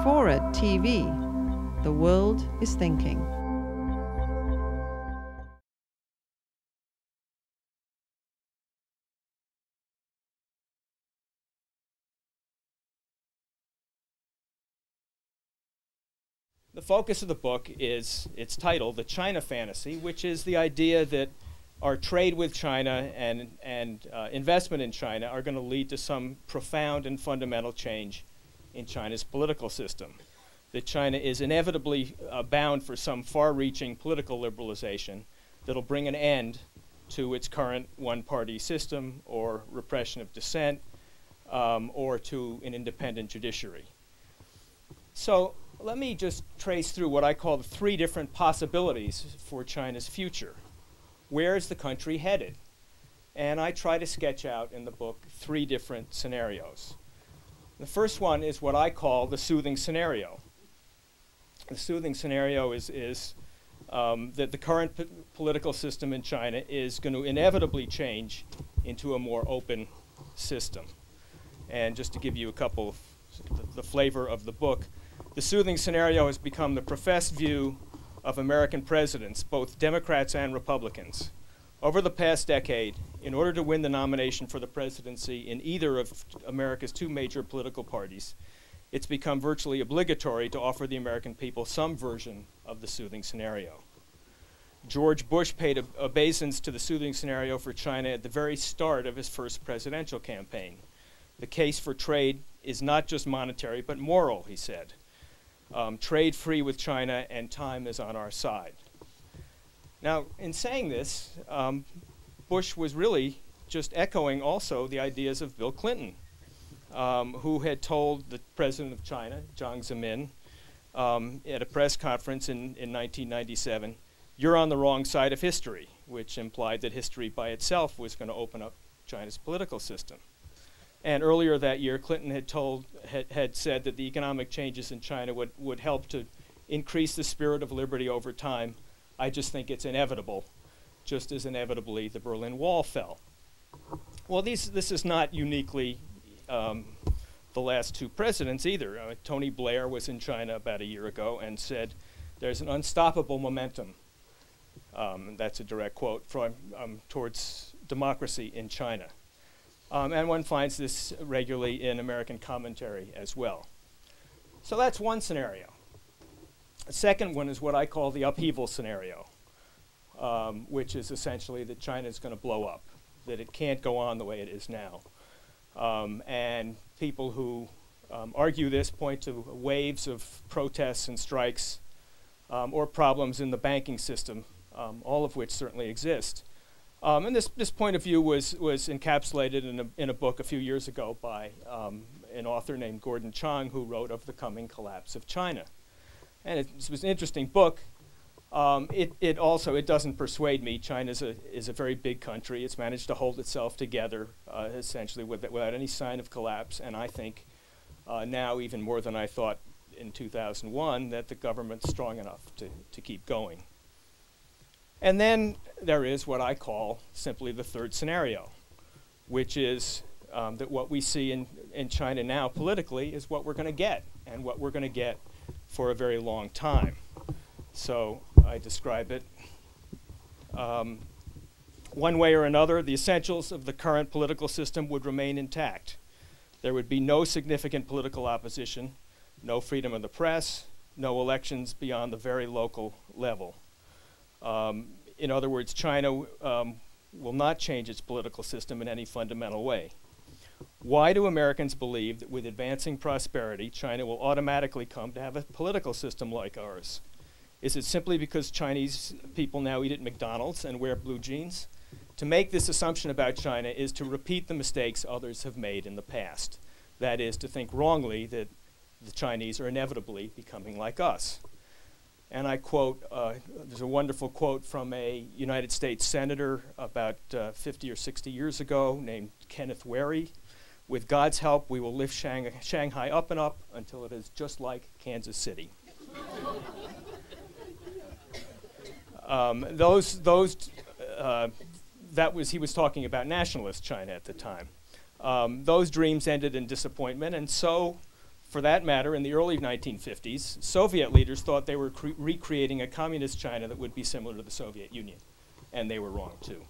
FORA.tv. The world is thinking. The focus of the book is its title, The China Fantasy, which is the idea that our trade with China and investment in China are going to lead to some profound and fundamental change in China's political system. That China is inevitably bound for some far-reaching political liberalization that'll bring an end to its current one-party system or repression of dissent or to an independent judiciary. So let me just trace through what I call the three different possibilities for China's future. Where is the country headed? And I try to sketch out in the book three different scenarios. The first one is what I call the soothing scenario. The soothing scenario is that the current political system in China is going to inevitably change into a more open system. And just to give you a couple of the flavor of the book, the soothing scenario has become the professed view of American presidents, both Democrats and Republicans. Over the past decade, in order to win the nomination for the presidency in either of America's two major political parties, it's become virtually obligatory to offer the American people some version of the soothing scenario. George Bush paid obeisance to the soothing scenario for China at the very start of his first presidential campaign. The case for trade is not just monetary, but moral, he said. Trade free with China and time is on our side. Now, in saying this, Bush was really just echoing also the ideas of Bill Clinton, who had told the president of China, Jiang Zemin, at a press conference in 1997, "You're on the wrong side of history," which implied that history by itself was going to open up China's political system. And earlier that year, Clinton had said that the economic changes in China would help to increase the spirit of liberty over time. I just think it's inevitable, just as inevitably the Berlin Wall fell. Well, this is not uniquely the last two presidents either. Tony Blair was in China about a year ago and said, "There's an unstoppable momentum," and that's a direct quote, from towards democracy in China. And one finds this regularly in American commentary as well. So that's one scenario. The second one is what I call the upheaval scenario, which is essentially that China is going to blow up, that it can't go on the way it is now. And people who argue this point to waves of protests and strikes or problems in the banking system, all of which certainly exist. And this point of view was encapsulated in a book a few years ago by an author named Gordon Chang, who wrote of the coming collapse of China. And it was an interesting book. It doesn't persuade me. China is a very big country. It's managed to hold itself together essentially without any sign of collapse. And I think now, even more than I thought in 2001, that the government's strong enough to keep going. And then there is what I call simply the third scenario, which is that what we see in China now politically is what we're going to get, and what we're going to get for a very long time. So I describe it one way or another. The essentials of the current political system would remain intact. There would be no significant political opposition, no freedom of the press, no elections beyond the very local level. In other words, China will not change its political system in any fundamental way. Why do Americans believe that with advancing prosperity, China will automatically come to have a political system like ours? Is it simply because Chinese people now eat at McDonald's and wear blue jeans? To make this assumption about China is to repeat the mistakes others have made in the past. That is, to think wrongly that the Chinese are inevitably becoming like us. And I quote, there's a wonderful quote from a United States senator about 50 or 60 years ago named Kenneth Wary. "With God's help, we will lift Shanghai up and up until it is just like Kansas City." He was talking about nationalist China at the time. Those dreams ended in disappointment, and so for that matter, in the early 1950s, Soviet leaders thought they were recreating a communist China that would be similar to the Soviet Union. And they were wrong, too.